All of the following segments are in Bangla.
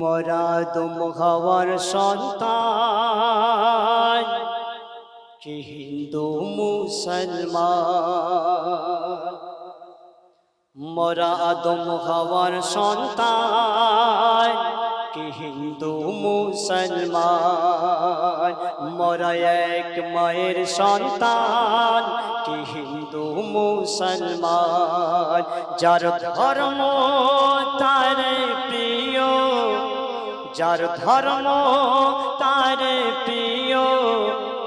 মরাদম হওয়ার সন্তান কি হিন্দু মুসলমান, মরাদম হওয়ার সন্তান কি হিন্দু মুসলমান, মরা এক মায়ের সন্তান কি হিন্দু মুসলমান। যার ধর্ম তার প্রিয়, যার ধর্ম তার প্রিয়,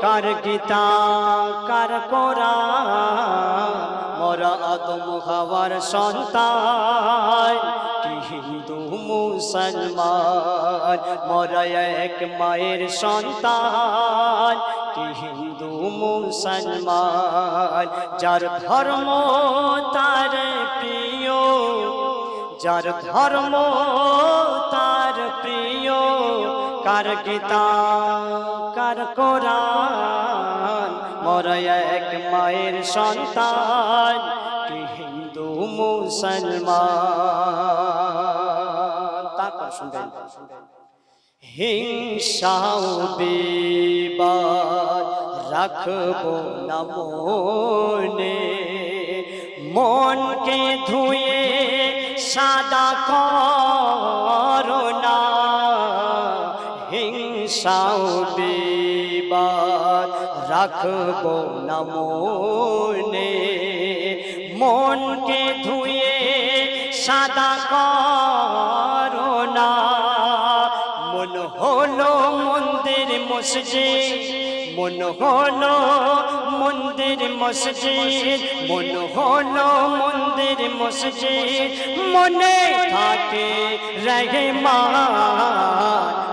কার গীতা কার কোরআন, মরা আদম হওয়ার সন্তান কি হিন্দু মুসলমান, মরা এক মায়ের সন্তান কি হিন্দু মুসলমান। যার ধর্ম তার প্রিয়, যার ধর্ম তার প্রিয়, কার গীতা কার কোরআন, মরা এক মায়ের সন্তান কি হিন্দু মুসলমান। তারপর শুনবেন, হিংসা বিবাদ রাখবো না মনে, মনকে ধুয়ে সাদা করোনা। হিংসা বিবাদ রাখবো না মনে, মনকে ধুয়ে সাদা করোনা। মন হলো মন্দির মসজিদ, মন হলো মন্দির মসজিদ, মন হলো মন্দির মসজিদ, মনে থাকে রহমান,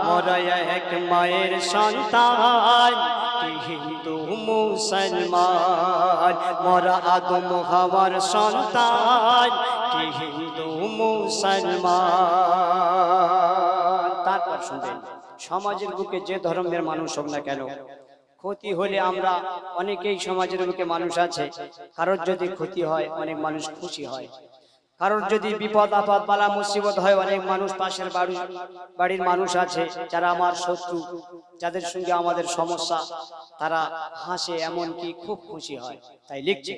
মরা এক মায়ের সন্তান কি হিন্দু মুসলমান, মরা আদম হওয়ার সন্তান কি হিন্দু মুসলমান। তারপর শুনবেন, সমাজের বুকে যে ধর্মের মানুষ হোক না কেন, ক্ষতি হলে আমরা অনেকেই সমাজের বুকে মানুষ আছে, কারোর যদি ক্ষতি হয় অনেক মানুষ খুশি হয়, কারোর যদি বিপদ আপদ বালা মুসিবত হয় অনেক মানুষ, পাশের বাড়ির মানুষ আছে যারা আমার শত্রু, যাদের সঙ্গে আমাদের সমস্যা, তারা হাসে, এমনকি খুব খুশি হয়। তাই লিখছে,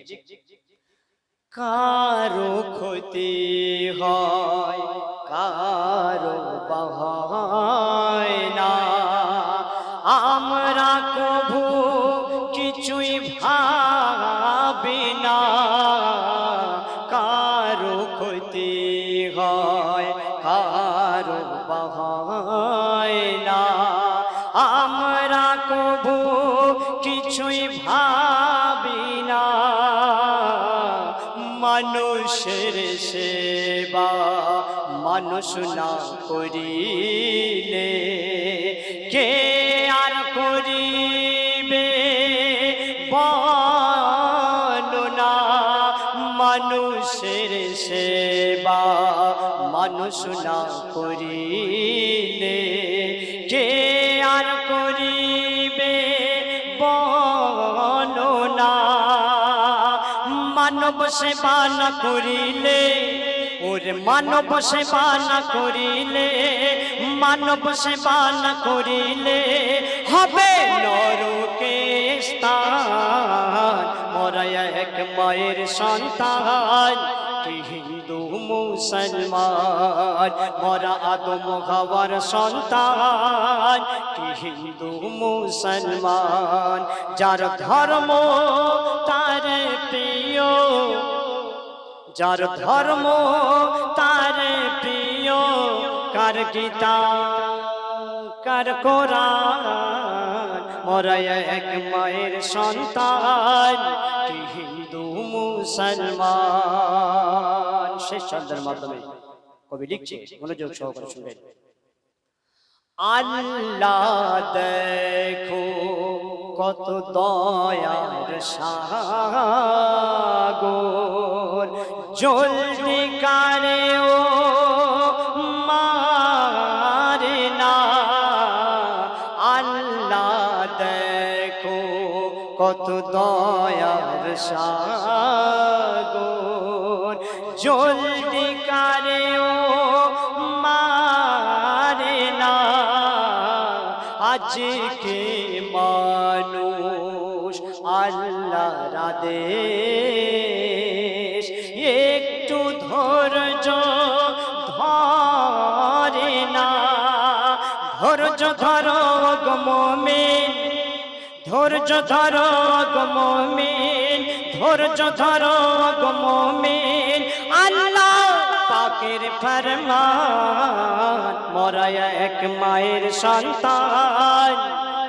কারো ক্ষতি হয় কারো হয় না, আমরা কভু কিছুই ভাবি না। কারো ক্ষতি হয় কারো হয় না, আমরা কভু কিছুই ভাবি না। মানুষের সেবা মানুষ না করিলে কে আর করিবে বলো না। মানুষের সেবা মানুষ না করিলে কে আর করিবে বলো না। মানব সেবা না করিলে, ওরে মানব সেবা না করিলে, মানব সেবা না করিলে হবে নরকের স্থান, মরা এক মায়ের সন্তান কি হিন্দু মুসলমান, মরা আদম হওয়ার সন্তান কি হিন্দু মুসলমান। যার ধর্ম তার প্রিয়, যার ধর্ম তার প্রিয়, কার গীতা কার কোরআন, মরা এক মায়ের সন্তান কি হিন্দু মুসলমান। শেষ ছন্দের মাধ্যমে কবি লিখছে, মনোযোগ সহকারে শুনবেন। আল্লাহ দেখো কত দয়ার সাগর, জলদি কারে ও মারে না। আল্লাহ দেখো কত দয়ার সাগর, জলদি কারে ও মারে আজকে মানুষ আল্লাহর আদেশ একটু ধৈর্য ধরে না ধৈর্য ধরো গো মুমিন ধৈর্য ধরো গো মুমিন ধৈর্য ধরো গো মুমিন আল্লাহ পাকের ফরমান মোরা এক মায়ের সন্তান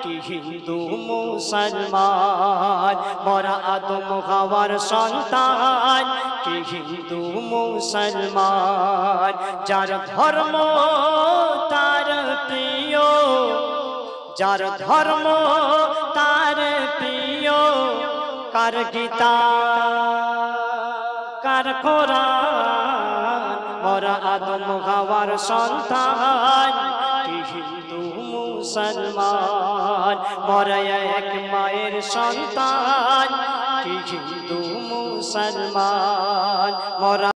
কি হিন্দু মুসলমান মোরা আদম হাওয়ার সন্তান কি হিন্দু মুসলমান যার ধর্ম তার প্রিয় যার ধর্ম তার প্রিয় কার গীতা কার কোরআন মোরা আদম হাওয়ার সন্তান কি হিন্দু মুসলমান মোরা এক মায়ের সন্তান কি হিন্দু মুসলমান মোরা